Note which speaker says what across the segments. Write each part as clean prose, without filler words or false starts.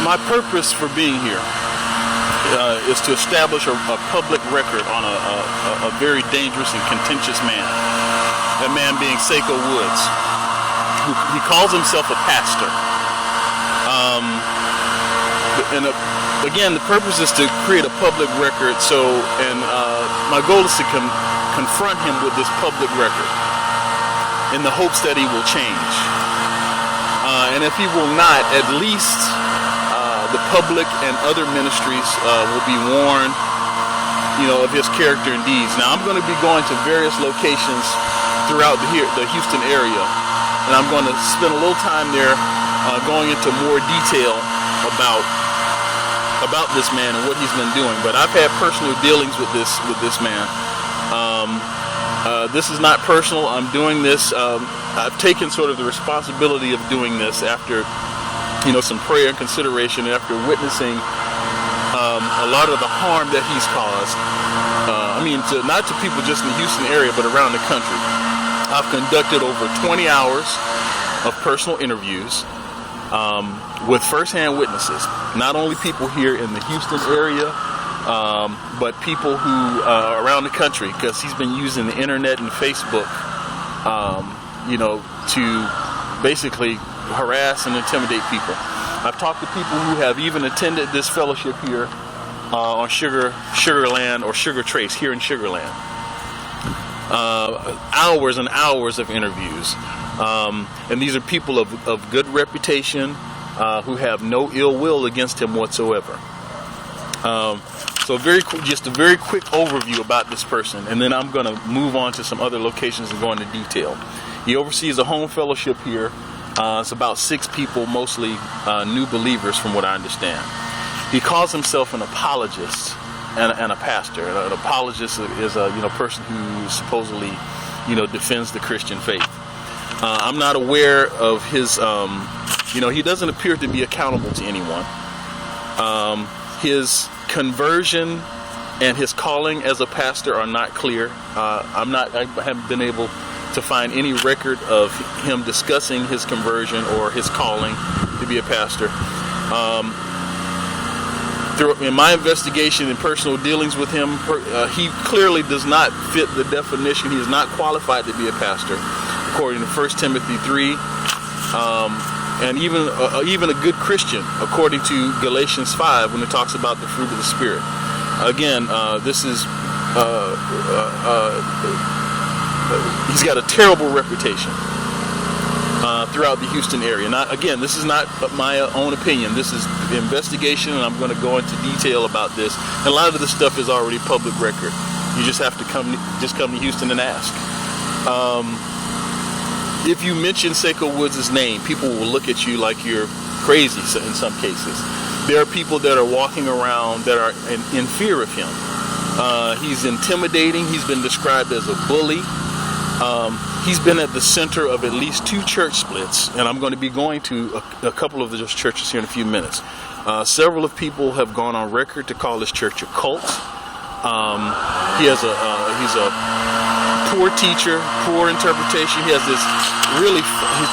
Speaker 1: my purpose for being here is to establish a public record on a very dangerous and contentious man. That man being Saiko Woods, who he calls himself a pastor. Again, the purpose is to create a public record. My goal is to confront him with this public record in the hopes that he will change. And if he will not, at least the public and other ministries will be warned, of his character and deeds. Now, I'm going to be going to various locations throughout the Houston area, and I'm going to spend a little time there going into more detail about this man and what he's been doing. But I've had personal dealings with this man. This is not personal. I'm doing this. I've taken sort of the responsibility of doing this after some prayer and consideration, and after witnessing a lot of the harm that he's caused. Not to people just in the Houston area, but around the country. I've conducted over 20 hours of personal interviews with firsthand witnesses, not only people here in the Houston area, but people who around the country, because he's been using the internet and Facebook, to basically harass and intimidate people. I've talked to people who have even attended this fellowship here on Sugarland or Sugar Trace here in Sugarland. Hours and hours of interviews, and these are people of good reputation who have no ill will against him whatsoever. So just a very quick overview about this person, and then I'm going to move on to some other locations and go into detail. He oversees a home fellowship here. It's about 6 people, mostly new believers from what I understand. He calls himself an apologist and a pastor. An apologist is a person who supposedly defends the Christian faith. I'm not aware of his he doesn't appear to be accountable to anyone. His conversion and his calling as a pastor are not clear. I haven't been able to find any record of him discussing his conversion or his calling to be a pastor. In my investigation and personal dealings with him, he clearly does not fit the definition. He is not qualified to be a pastor, according to 1 Timothy 3, and even a good Christian, according to Galatians 5, when it talks about the fruit of the Spirit. Again, this is he's got a terrible reputation throughout the Houston area. This is not my own opinion. This is the investigation, and I'm going to go into detail about this. And a lot of this stuff is already public record. You just have to come to Houston and ask. If you mention Saiko Woods' name, people will look at you like you're crazy in some cases. There are people that are walking around that are in fear of him. He's intimidating. He's been described as a bully. He's been at the center of at least 2 church splits, and I'm going to be going to a couple of those churches here in a few minutes. Several of people have gone on record to call this church a cult. He's a poor teacher, poor interpretation. He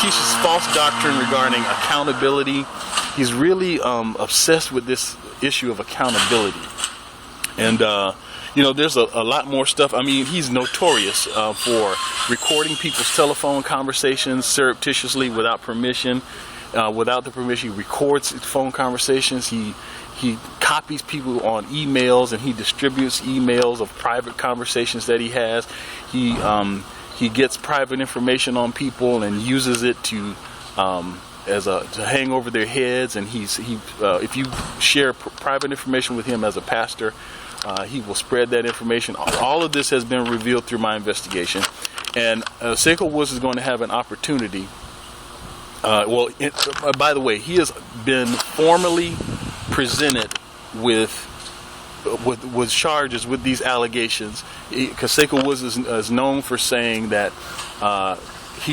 Speaker 1: teaches false doctrine regarding accountability. He's really obsessed with this issue of accountability. And there's a lot more stuff. He's notorious for recording people's telephone conversations surreptitiously without permission. Without the permission, he records phone conversations. He copies people on emails, and he distributes emails of private conversations that he has. He gets private information on people and uses it to hang over their heads. And if you share private information with him as a pastor, he will spread that information. All of this has been revealed through my investigation, and Saiko Woods is going to have an opportunity. By the way, he has been formally presented with charges with these allegations, because Saiko Woods is known for saying that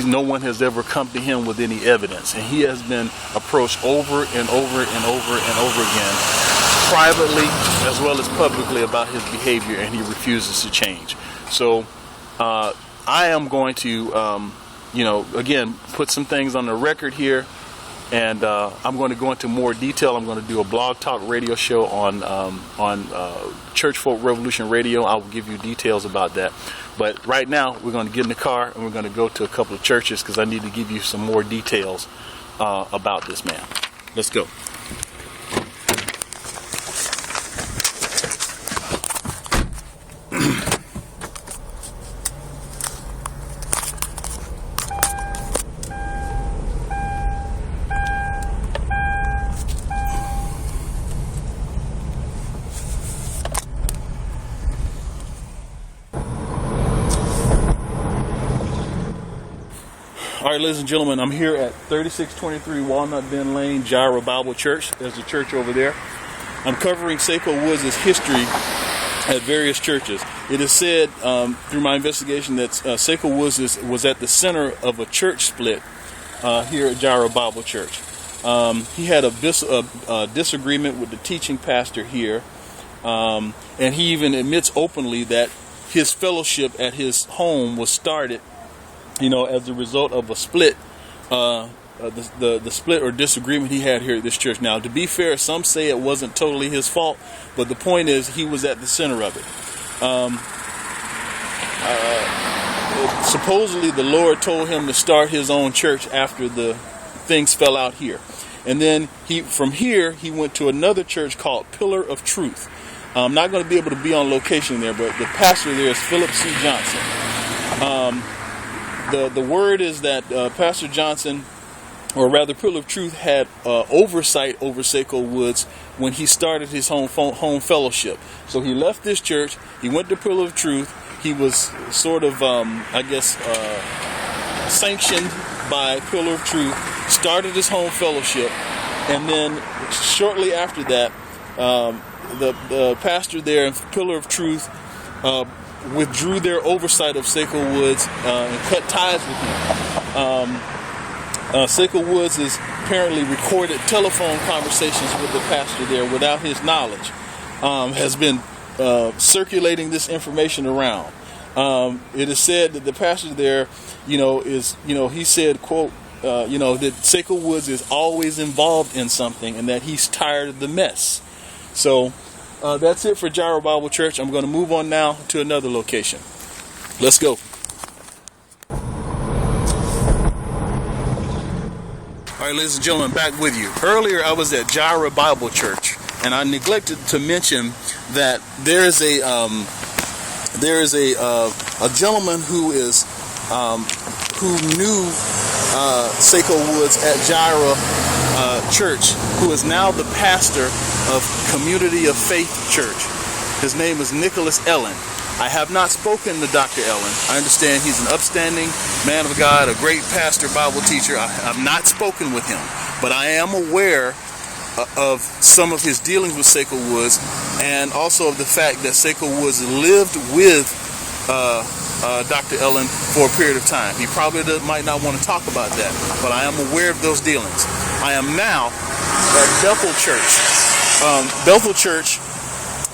Speaker 1: no one has ever come to him with any evidence, and he has been approached over and over and over and over again, privately as well as publicly, about his behavior, and he refuses to change. So I am going to again put some things on the record here, And I'm going to go into more detail. I'm going to do a blog talk radio show on Church Folk Revolution Radio. I will give you details about that. But right now, we're going to get in the car and we're going to go to a couple of churches because I need to give you some more details about this man. Let's go. All right, ladies and gentlemen, I'm here at 3623 Walnut Bend Lane, Jireh Bible Church. There's a church over there. I'm covering Saiko Woods' history at various churches. It is said through my investigation that Saiko Woods was at the center of a church split here at Jireh Bible Church. He had a disagreement with the teaching pastor here, and he even admits openly that his fellowship at his home was started as a result of a split, the split or disagreement he had here at this church. Now, to be fair, some say it wasn't totally his fault, but the point is he was at the center of it. Supposedly, the Lord told him to start his own church after the things fell out here. And then from here, he went to another church called Pillar of Truth. I'm not going to be able to be on location there, but the pastor there is Philip C. Johnson. The word is that Pastor Johnson, or rather Pillar of Truth, had oversight over Saiko Woods when he started his home fellowship. So he left this church, he went to Pillar of Truth, he was sort of, sanctioned by Pillar of Truth, started his home fellowship, and then shortly after that, the pastor there in Pillar of Truth withdrew their oversight of Saiko Woods and cut ties with him. Saiko Woods has apparently recorded telephone conversations with the pastor there without his knowledge. Has been circulating this information around. It is said that the pastor there, he said, quote, that Saiko Woods is always involved in something and that he's tired of the mess. So that's it for Jireh Bible Church. I'm going to move on now to another location. Let's go. All right, ladies and gentlemen, back with you. Earlier, I was at Jireh Bible Church, and I neglected to mention that there is a gentleman who knew Saiko Woods at Jireh Church, who is now the pastor of Community of Faith Church. His name is Nicholas Ellen. I have not spoken to Dr. Ellen. I understand he's an upstanding man of God, a great pastor, Bible teacher. I have not spoken with him, but I am aware of some of his dealings with Saiko Woods, and also of the fact that Saiko Woods lived with Dr. Ellen for a period of time. He probably might not want to talk about that, but I am aware of those dealings. I am now at Bethel Church. Bethel Church.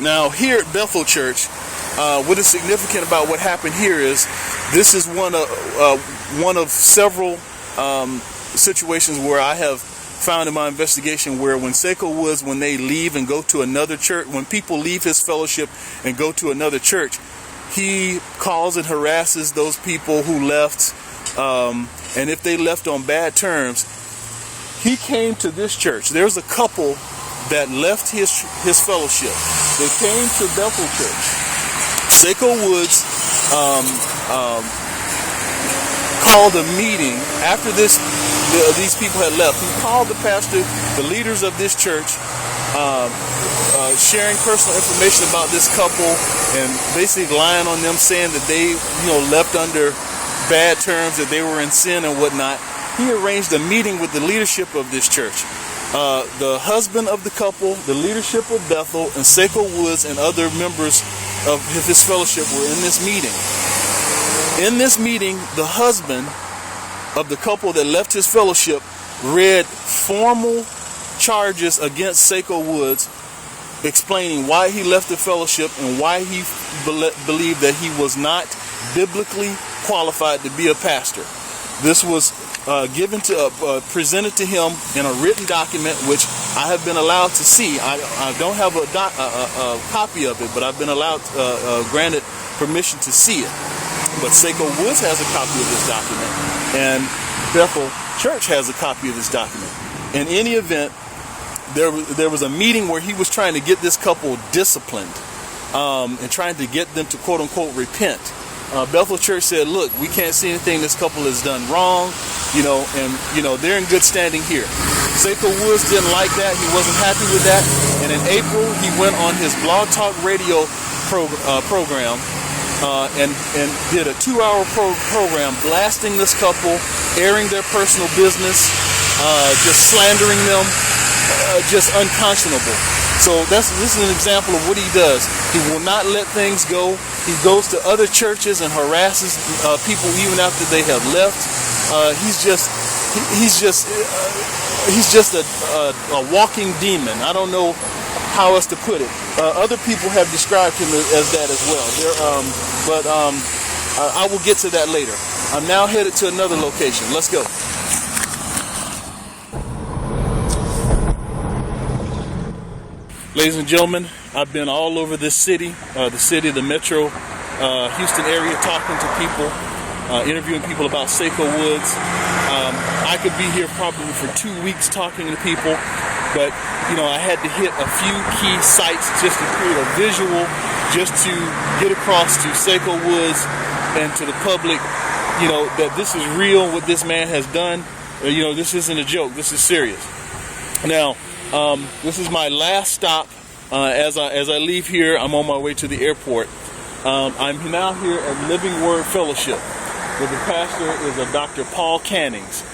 Speaker 1: Now, here at Bethel Church, what is significant about what happened here is this is one of several situations where I have found in my investigation where when Saiko Woods, when they leave and go to another church, when people leave his fellowship and go to another church, he calls and harasses those people who left, and if they left on bad terms, he came to this church. There's a couple that left his fellowship. They came to Bethel Church. Saiko Woods called a meeting after these people had left. He called the pastor, the leaders of this church, sharing personal information about this couple and basically lying on them, saying that they left under bad terms, that they were in sin and whatnot. He arranged a meeting with the leadership of this church. The husband of the couple, the leadership of Bethel, and Saiko Woods and other members of his fellowship were in this meeting. In this meeting, the husband of the couple that left his fellowship read formal charges against Saiko Woods, explaining why he left the fellowship and why he believed that he was not biblically qualified to be a pastor. This was presented to him in a written document, which I have been allowed to see. I don't have a copy of it, but I've been allowed, granted permission to see it. But Saiko Woods has a copy of this document, and Bethel Church has a copy of this document. In any event, there was a meeting where he was trying to get this couple disciplined, and trying to get them to quote unquote repent. Bethel Church said, look, we can't see anything this couple has done wrong, and they're in good standing here. Saiko Woods didn't like that. He wasn't happy with that. And in April, he went on his Blog Talk Radio program and did a 2-hour program blasting this couple, airing their personal business, just slandering them, just unconscionable. So this is an example of what he does. He will not let things go. He goes to other churches and harasses people even after they have left. He's just a walking demon. I don't know how else to put it. Other people have described him as that as well. I will get to that later. I'm now headed to another location. Let's go. Ladies and gentlemen, I've been all over this city, the metro Houston area, talking to people, interviewing people about Saiko Woods. I could be here probably for 2 weeks talking to people, but I had to hit a few key sites just to create a visual, just to get across to Saiko Woods and to the public, that this is real, what this man has done. This isn't a joke. This is serious. Now, this is my last stop. As I leave here, I'm on my way to the airport. I'm now here at Living Word Fellowship, where the pastor is a Dr. Paul Cannings.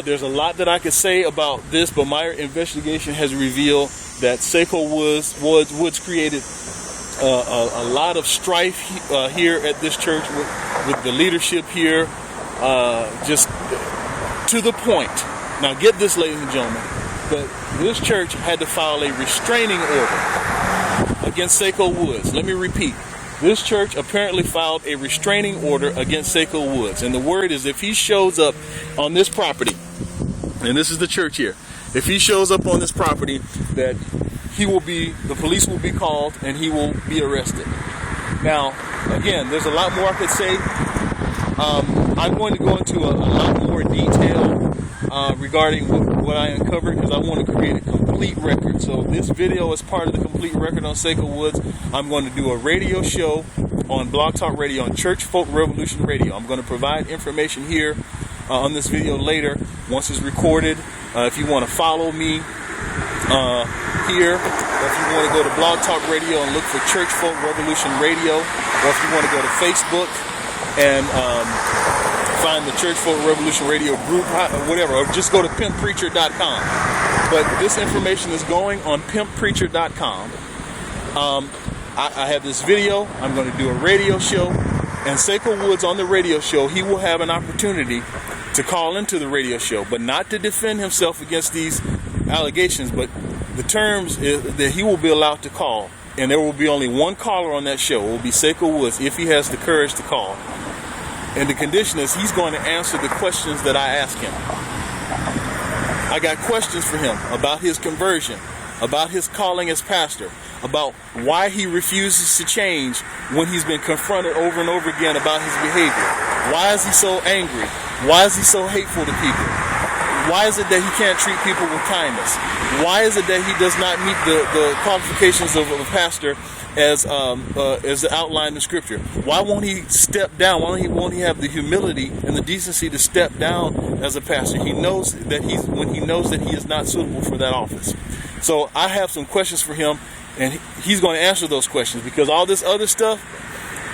Speaker 1: There's a lot that I could say about this, but my investigation has revealed that Saiko Woods created a lot of strife here at this church with the leadership here, just to the point. Now get this, ladies and gentlemen, that this church had to file a restraining order against Saiko Woods. Let me repeat. This church apparently filed a restraining order against Saiko Woods. And the word is, if he shows up on this property, and this is the church here, if he shows up on this property, that the police will be called and he will be arrested. Now, again, there's a lot more I could say. I'm going to go into a lot more detail regarding what I uncovered, because I want to create a complete record. So this video is part of the complete record on Saiko Woods. I'm going to do a radio show on Blog Talk Radio, on Church Folk Revolution Radio. I'm going to provide information here on this video later once it's recorded. If you want to follow me here, or if you want to go to Blog Talk Radio and look for Church Folk Revolution Radio, or if you want to go to Facebook and find the Church Folk Revolution Radio group, whatever, or just go to pimppreacher.com. But this information is going on pimppreacher.com. I have this video. I'm going to do a radio show, and Saiko Woods on the radio show, he will have an opportunity to call into the radio show, but not to defend himself against these allegations, but the terms is that he will be allowed to call, and there will be only one caller on that show. It will be Saiko Woods, if he has the courage to call. And the condition is he's going to answer the questions that I ask him. I got questions for him about his conversion, about his calling as pastor, about why he refuses to change when he's been confronted over and over again about his behavior. Why is he so angry? Why is he so hateful to people? Why is it that he can't treat people with kindness? Why is it that he does not meet the qualifications of a pastor as outlined in Scripture? Why won't he step down? Why won't he have the humility and the decency to step down as a pastor? He knows that when he knows that he is not suitable for that office. So I have some questions for him, and he's going to answer those questions, because all this other stuff,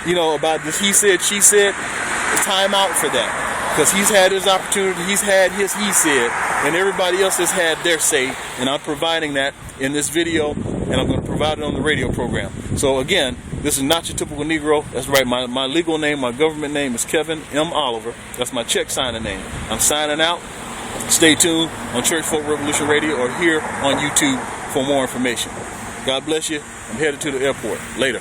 Speaker 1: about this he said, she said, it's time out for that. Because he's had his opportunity, he's had his he said, and everybody else has had their say, and I'm providing that in this video, and I'm going to provide it on the radio program. So again, this is not your typical Negro. That's right, my legal name, my government name is Kevin M. Oliver. That's my check signing name. I'm signing out. Stay tuned on Church Folk Revolution Radio or here on YouTube for more information. God bless you. I'm headed to the airport. Later.